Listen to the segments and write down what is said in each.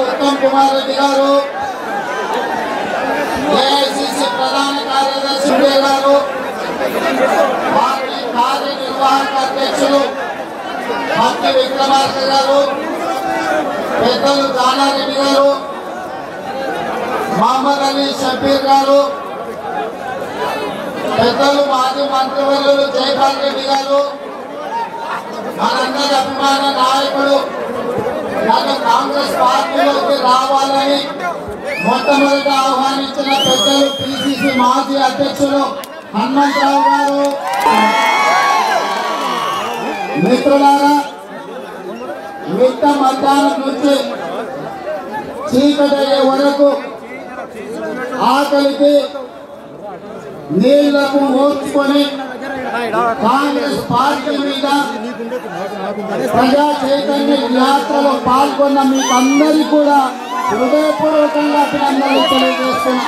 उत्तम कुमार रेड्डी गारू एआईसीसी प्रधान कार्यदर्शी गारू पार्टी कार्यनिर्वाहक अध्यक्षुలు भक्ति विक्रमार्क गारू पेदलू जानारेड्डी गारू मोहम्मद अली शबीर गारू पेदलू माजी मंत्रिवर्युలు जयपाल रेड्डी गारू మనందరి అభిమాన నాయకుడు నన్ను కాంగ్రెస్ పార్టీలోకి రావాలని మొట్టమొదట ఆహ్వానించిన పెద్దలు పిసిసి మాజీ అధ్యక్షులు హనుమంతరావు గారు. మిత్రులారా, మిట్ట మధ్యాహ్నం నుంచి చీకటయ్యే వరకు ఆకలికి నీళ్లకు ఓర్చుకొని కాంగ్రెస్ పార్టీ మీద ప్రజా చైతన్య యాత్రలో పాల్గొన్న మీకందరికీ కూడా హృదయపూర్వకంగా అభినందనలు తెలియజేస్తున్నా.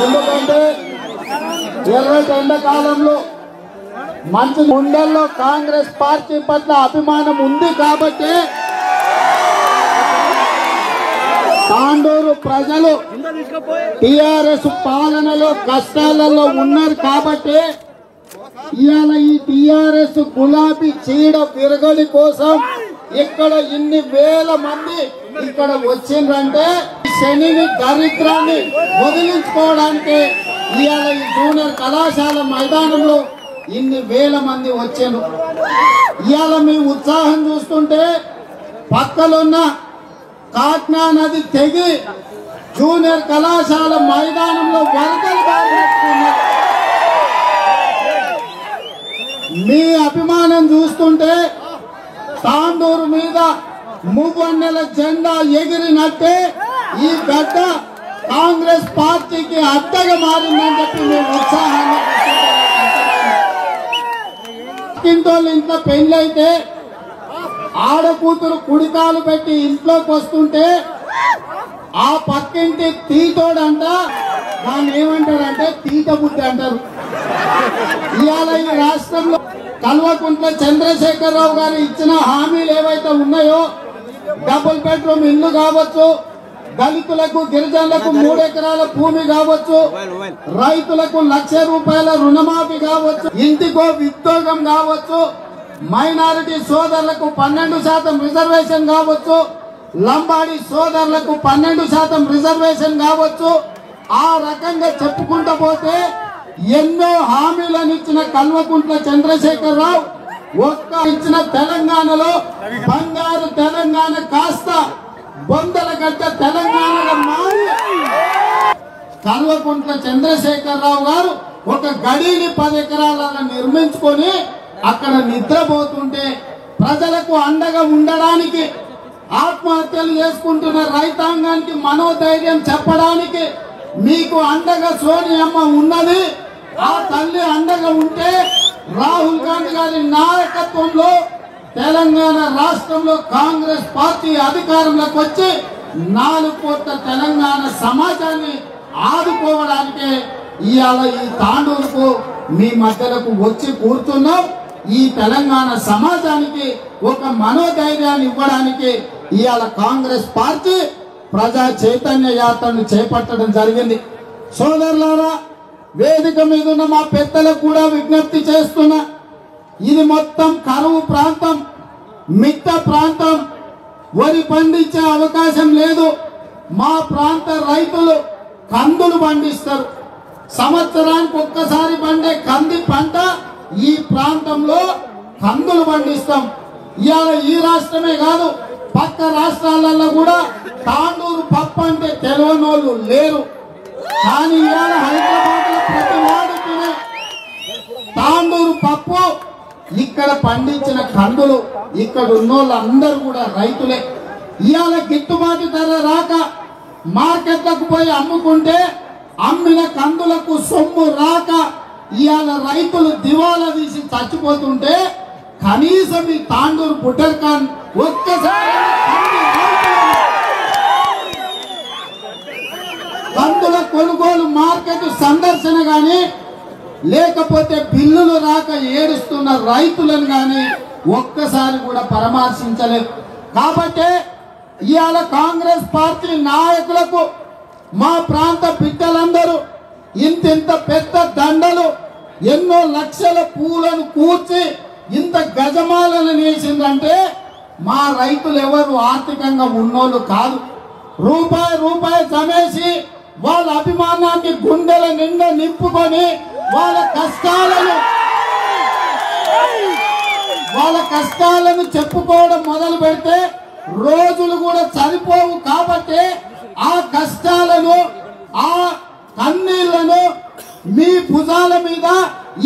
ఎందుకంటే ఎర్రటి ఎండాకాలంలో మంచి గుండెల్లో కాంగ్రెస్ పార్టీ పట్ల అభిమానం ఉంది కాబట్టి తాండూరు ప్రజలు టిఆర్ఎస్ పాలనలో కష్టాలలో ఉన్నారు కాబట్టి ఇవాళ ఈ టిఆర్ఎస్ గులాబీ చీడ విరగడి కోసం ఇక్కడ ఇన్ని వేల మంది ఇక్కడ వచ్చిందంటే శనిని దరిద్రాన్ని వదిలించుకోవడానికి ఇవాళ ఈ జూనియర్ కళాశాల మైదానంలో ఇన్ని వేల మంది వచ్చారు. ఇవాళ మీ ఉత్సాహం చూస్తుంటే పక్కలున్న కాట్నా నది తెగి జూనియర్ కళాశాల మైదానంలో వరదలు బారినట్టున్నారు. మీ అభిమానం చూస్తుంటే తాండూరు మీద మువ్వన్నెల జెండా ఎగిరినట్టే ఈ గడ్డ కాంగ్రెస్ పార్టీకి అడ్డగా మారిందని చెప్పి మేము ఉత్సాహాన్ని ఇంట్లో పెళ్ళైతే ఆడకూతురు కుడికాలు పెట్టి ఇంట్లోకి వస్తుంటే ఆ పక్కింటి తీటోడంట దాన్ని ఏమంటారంటే తీట బుద్ధి అంటారు. ఇవాళ ఈ రాష్ట్రంలో కల్వకుంట్ల చంద్రశేఖరరావు గారు ఇచ్చిన హామీలు ఏవైతే ఉన్నాయో డబుల్ బెడ్రూమ్ ఇల్లు కావచ్చు, దళితులకు గిరిజనులకు 3 ఎకరాల భూమి కావచ్చు, రైతులకు ₹1,00,000 రుణమాఫీ కావచ్చు, ఇంటికో ఉద్యోగం కావచ్చు, మైనారిటీ సోదరులకు 12% రిజర్వేషన్ కావచ్చు, లంబాడి సోదరులకు 12% రిజర్వేషన్ కావచ్చు. ఆ రకంగా చెప్పుకుంటూ పోతే ఎన్నో హామీలను ఇచ్చిన కల్వకుంట్ల చంద్రశేఖరరావు ఒక్క ఇచ్చిన తెలంగాణలో బంగారు తెలంగాణ కాస్త బొందల గడ్డ తెలంగాణగా మారి కల్వకుంట్ల చంద్రశేఖరరావు గారు ఒక గడిని 10 ఎకరాలను నిర్మించుకొని అక్కడ నిద్రపోతుంటే ప్రజలకు అండగా ఉండడానికి, ఆత్మహత్యలు చేసుకుంటున్న రైతాంగానికి మనోధైర్యం చెప్పడానికి మీకు అండగా సోనియమ్మ ఉన్నది. ఆ తల్లి అండగా ఉంటే రాహుల్ గాంధీ గారి నాయకత్వంలో తెలంగాణ రాష్ట్రంలో కాంగ్రెస్ పార్టీ అధికారంలోకి వచ్చి 4 కోట్ల తెలంగాణ సమాజాన్ని ఆదుకోవడానికి ఇవాళ ఈ తాండూరుకు మీ మధ్యలకు వచ్చి కూర్చున్నాం. ఈ తెలంగాణ సమాజానికి ఒక మనోధైర్యాన్ని ఇవ్వడానికి ఇవాళ కాంగ్రెస్ పార్టీ ప్రజా చైతన్య యాత్రను చేపట్టడం జరిగింది. సోదరులారా, వేదిక మీద ఉన్న మా పెద్దలకు కూడా విజ్ఞప్తి చేస్తున్నా, ఇది మొత్తం కరువు ప్రాంతం, మిట్ట ప్రాంతం, వరి పండించే అవకాశం లేదు. మా ప్రాంత రైతులు కందులు పండిస్తారు. సంవత్సరానికి ఒక్కసారి పండే కంది పంట ఈ ప్రాంతంలో కందులు పండిస్తాం. ఇవాళ ఈ రాష్ట్రమే కాదు, పక్క రాష్ట్రాలలో కూడా తాండూరు పప్పు అంటే తెలియనోళ్ళు లేరు. కానీ ఇవాళ హైదరాబాద్ లో ప్రతి వాడికి తాండూరు పప్పు, ఇక్కడ పండించిన కందులు, ఇక్కడ ఉన్నోళ్ళందరూ కూడా రైతులే. ఇవాళ గిట్టుబాటు ధర రాక మార్కెట్లకు పోయి అమ్ముకుంటే అమ్మిన కందులకు సొమ్ము రాక ఇవాళ రైతులు దివాలా తీసి చచ్చిపోతుంటే కనీసం ఈ తాండూరు బుటర్ఖాన్ ఒక్కసారి కందుల కొనుగోలు మార్కెట్ సందర్శన గాని లేకపోతే బిల్లులు రాక ఏడుస్తున్న రైతులను గాని ఒక్కసారి కూడా పరామర్శించలేదు. కాబట్టి ఇవాళ కాంగ్రెస్ పార్టీ నాయకులకు మా ప్రాంత బిడ్డలందరూ ఇంత పెద్ద దండలు ఎన్నో లక్షల పూలను కూర్చి ఇంత గజమాలను వేసిందంటే మా రైతులు ఎవరు ఆర్థికంగా ఉన్నోళ్ళు కాదు. రూపాయి రూపాయి జమేసి వాళ్ళ అభిమానాన్ని గుండెల నిండా నింపుకొని వాళ్ళ కష్టాలను చెప్పుకోవడం మొదలు పెడితే రోజులు కూడా సరిపోవు. కాబట్టి ఆ కష్టాలను ఆ కన్నీళ్లను మీ భుజాల మీద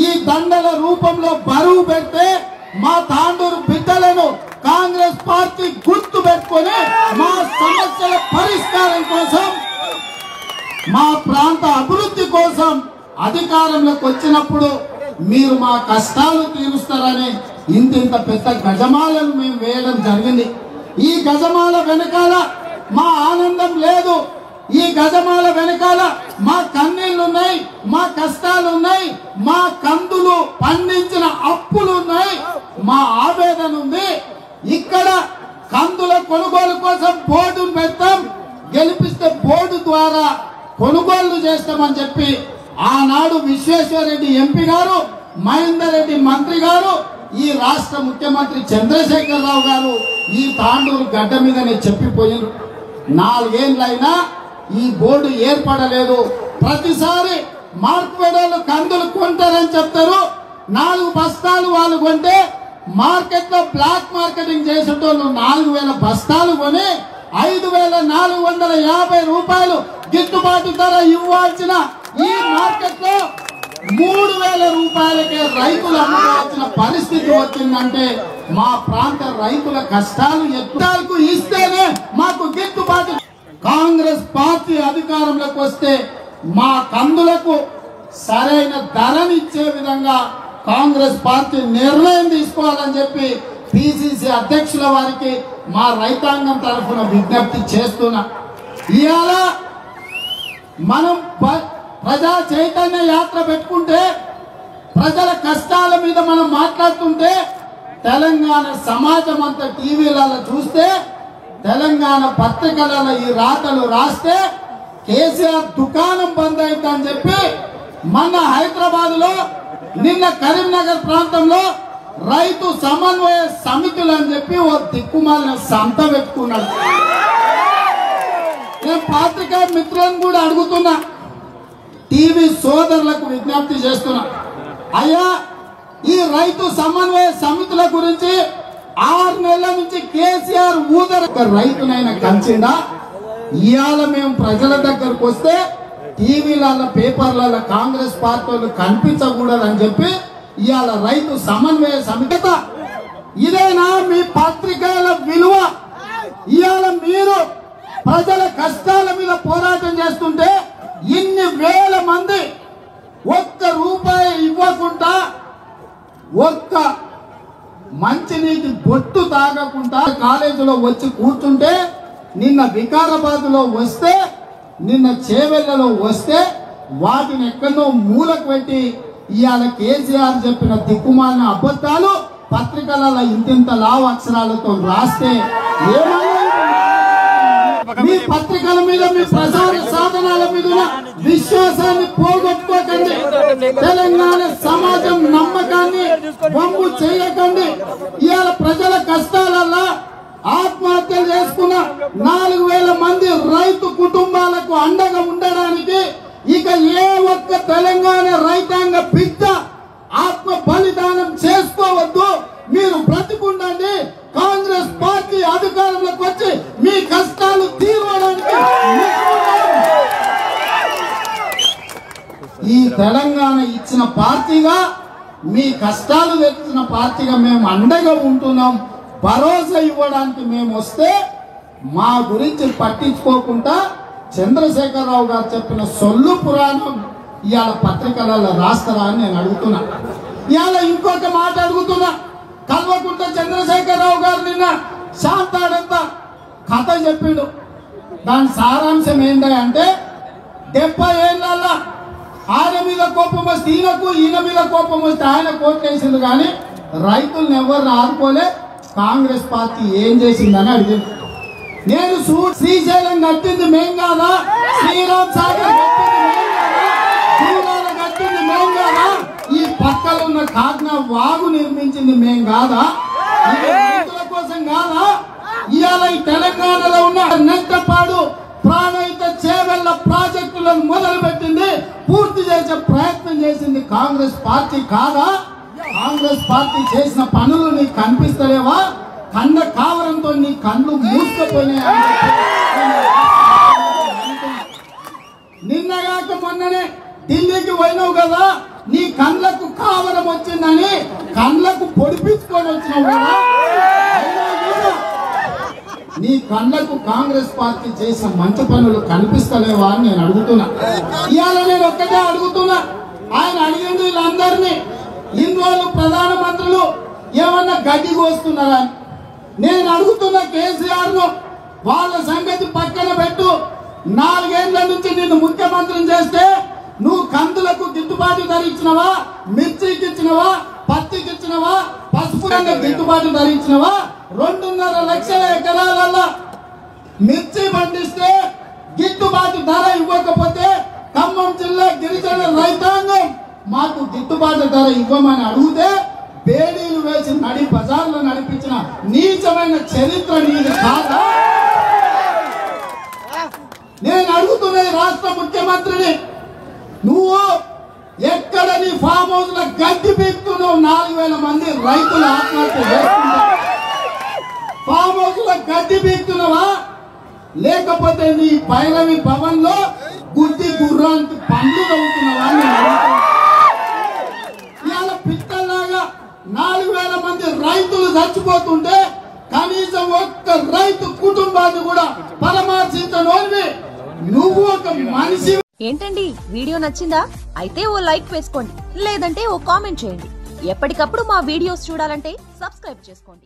ఈ దండల రూపంలో బరువు పెడితే మా తాండూరు బిడ్డలను కాంగ్రెస్ పార్టీ గుర్తు పెట్టుకొని మా సమస్యల పరిష్కారం కోసం మా ప్రాంత అభివృద్ధి కోసం అధికారంలోకి వచ్చినప్పుడు మీరు మా కష్టాలు తీరుస్తారని ఇంత పెద్ద గజమాలను మేము వేయడం జరిగింది. ఈ గజమాల వెనకాల మా ఆనందం లేదు. ఈ గజమాల వెనకాల మా కన్నీళ్లున్నాయి, మా కష్టాలున్నాయి, మా కందులు పండించిన అప్పులున్నాయి, మా ఆవేదన ఉంది. ఇక్కడ కందుల కొనుగోలు కోసం బోర్డును పెడతాం, గెలిపిస్తే బోర్డు ద్వారా కొనుగోలు చేస్తామని చెప్పి ఆనాడు విశ్వేశ్వరరెడ్డి ఎంపీ గారు, మహేందర్ రెడ్డి మంత్రి గారు, ఈ రాష్ట్ర ముఖ్యమంత్రి చంద్రశేఖరరావు గారు ఈ తాండూరు గడ్డ మీదనే చెప్పిపోయారు. 4 ఏళ్ళైనా ఈ బోర్డు ఏర్పడలేదు. ప్రతిసారి మార్కెట్లో కందులు కొంటారని చెప్తారు. 4 బస్తాలు వాళ్ళు కొంటే మార్కెట్ లో బ్లాక్ మార్కెటింగ్ చేసేటోళ్ళు 4000 బస్తాలు కొని 5450 రూపాయలు గిట్టుబాటు ధర ఇవ్వాల్సిన ఈ మార్కెట్ లో 3000 రూపాయలకే రైతులు అమ్ముకోవాల్సిన పరిస్థితి వచ్చిందంటే మా ప్రాంత రైతుల కష్టాలు ఎత్తాలకు ఇస్తేనే మాకు గిట్టుబాటు. కాంగ్రెస్ పార్టీ అధికారంలోకి వస్తే మా కందులకు సరైన ధరనిచ్చే విధంగా కాంగ్రెస్ పార్టీ నిర్ణయం తీసుకోవాలని చెప్పి పిసిసి అధ్యక్షుల వారికి మా రైతాంగం తరఫున విజ్ఞప్తి చేస్తున్నా. ఇవాళ మనం ప్రజా చైతన్య యాత్ర పెట్టుకుంటే ప్రజల కష్టాల మీద మనం మాట్లాడుతుంటే తెలంగాణ సమాజం అంతా టీవీలలో చూస్తే తెలంగాణ పత్రికలలో ఈ రాతలు రాస్తే కేసీఆర్ దుకాణం బంద్ అయిందని చెప్పి మొన్న హైదరాబాద్ లో నిన్న కరీంనగర్ ప్రాంతంలో రైతు సమన్వయ సమితులు అని చెప్పి ఓ దిక్కుమాలిన సంత పెట్టుకున్నాడు. నేను పత్రికా మిత్రులను కూడా అడుగుతున్నా, టీవీ సోదరులకు విజ్ఞప్తి చేస్తున్నా, అయ్యా ఈ రైతు సమన్వయ సమితుల గురించి 6 నెలల నుంచి కేసీఆర్ రైతునైనా కలిసిందా? ఇవాళ మేము ప్రజల దగ్గరకు వస్తే టీవీలలో పేపర్లలో కాంగ్రెస్ పార్టీలు కనిపించకూడదని చెప్పి ఇవాళ రైతు సమన్వయ సమితి. ఇదేనా మీ పత్రికల విలువ? ఇవాళ మీరు ప్రజల కష్టాల మీద పోరాటం చేస్తుంటే ఇన్ని వేల మంది ఒక్క రూపాయి ఇవ్వకుండా, ఒక్క మంచినీటి బొట్టు తాగకుండా కాలేజీలో వచ్చి కూర్చుంటే, నిన్న వికారాబాద్ లో వస్తే, నిన్న చేవెళ్లలో వస్తే వాటిని ఎక్కడో మూలకు పెట్టి ఇవాళ కేసీఆర్ చెప్పిన దిక్కుమాలిన అబద్ధాలు పత్రికలలో ఇంతింత లావు అక్షరాలతో రాస్తే మీ పత్రికల మీద, మీ ప్రసార సాధనాల మీద విశ్వాసాన్ని పోగొట్టుకోకండి. తెలంగాణ సమాజం నమ్మకాన్ని వమ్ము చేయకండి. ఇవాళ ప్రజల కష్టాలల్లో ఆత్మహత్యలు చేసుకున్న 4000 మంది రైతు కుటుంబాలకు అండగా ఉండడానికి ఇక ఏ ఒక్క తెలంగాణ రైతాంగ బిడ్డ ఆత్మ బలిదానం చేసుకోవద్దు. మీరు బ్రతికుండండి. కాంగ్రెస్ పార్టీ అధికారంలోకి వచ్చి మీ కష్టాలు తీర్చడానికి ఈ తెలంగాణ ఇచ్చిన పార్టీగా, మీ కష్టాలు తెచ్చిన పార్టీగా మేము అండగా ఉంటున్నాం. భరోసా ఇవ్వడానికి మేము వస్తే మా గురించి పట్టించుకోకుండా చంద్రశేఖరరావు గారు చెప్పిన సొల్లు పురాణం ఇవాళ పత్రికలలో రాస్తారా అని నేను అడుగుతున్నా. ఇవాళ ఇంకొక మాట అడుగుతున్నా. కల్వకుంట్ల చంద్రశేఖరరావు గారు నిన్న శాంతాడంతా కథ చెప్పిండు. దాని సారాంశం ఏంటంటే 70 ఏళ్ళ ఆయన మీద కోపం వస్తే ఈయనకు, ఈయన మీద కోపం వస్తే ఆయన కోట్లేసింది. కానీ రైతులను ఎవరిని ఆదుకోలే. కాంగ్రెస్ పార్టీ ఏం చేసిందని అడిగింది. నేను శ్రీశైలం కట్టింది మేం కాదా, శ్రీరామ్ సాగర్ కట్టింది మేం కాదా, దూరాల కట్టింది మేం కాదా, ఈ పక్కన ఉన్న కాగ్నా వాగు నిర్మించింది మేం కాదా, రైతుల కోసం కాదా? ఇవాళ ఈ తెలంగాణలో ఉన్న నెట్టపాడు ప్రాణహిత చేవెళ్ల ప్రాజెక్టులను మొదలు పెట్టింది, పూర్తి చేసే ప్రయత్నం చేసింది కాంగ్రెస్ పార్టీ కాదా? కాంగ్రెస్ పార్టీ చేసిన పనులు నీకు కనిపిస్తలేవా? కండ కావడంతో నీ కళ్ళు మూసుకుపోయినాయి. నిన్నగాక మొన్ననే ఢిల్లీకి పోయినావు కదా, నీ కళ్ళకు కావడం వచ్చిందని కళ్ళకు పొడిపించుకొని వచ్చినావు కదా. నీ కళ్ళకు కాంగ్రెస్ పార్టీ చేసిన మంచి పనులు కనిపిస్తలేవా అని నేను అడుగుతున్నా. ఇవాళ నేను ఒక్కటే అడుగుతున్నా. ఆయన అడిగింది వీళ్ళందరినీ, ఇందులో ప్రధానమంత్రులు ఏమన్నా గడ్డి కోస్తున్నారా? నేను అడుగుతున్న కేసీఆర్ ను, వాళ్ళ సంగతి పక్కన పెట్టు. 4 ఏళ్ల నుంచి నిన్ను ముఖ్యమంత్రిని చేస్తే నువ్వు కందులకు గిట్టుబాటు ధర ఇచ్చినవా, మిర్చికి ఇచ్చినవా, పత్తికి ఇచ్చినవా, పసుపు రంగు గిట్టుబాటు ధర ఇచ్చినవా? 2.5 లక్షల ఎకరాలలో మిర్చి పండిస్తే గిట్టుబాటు ధర ఇవ్వకపోతే ఖమ్మం జిల్లా గిరిజన రైతాంగం మాకు గిట్టుబాటు ధర ఇవ్వమని అడిగితే బేడీలు వేసి నడి బజార్లో నడిపించిన నీచమైన చరిత్ర నీది కాదా? నేను అడుగుతున్నది రాష్ట్ర ముఖ్యమంత్రిని, నువ్వు ఎక్కడ నీ ఫామ్ హౌస్ లో గడ్డి పీకుతున్నావు? 4000 మంది రైతులు ఆత్మహత్య చేస్తున్నారు. ఫామ్ హౌస్ లో గడ్డి పీకుతున్నావా, లేకపోతే నీ పైరవి భవన్ లో గుడ్డి గుర్రానికి పండ్లు తవ్వుతున్నావా? ఇవాళ పిట్టల్లాగా 4000 మంది రైతులు చచ్చిపోతుంటే కనీసం ఒక్క రైతు కుటుంబాన్ని కూడా పరామర్శించనోనివి నువ్వు ఒక మనిషి. ఏంటండి వీడియో నచ్చిందా? అయితే ఓ లైక్ వేసుకోండి, లేదంటే ఓ కామెంట్ చేయండి. ఎప్పటికప్పుడు మా వీడియోస్ చూడాలంటే సబ్స్క్రైబ్ చేసుకోండి.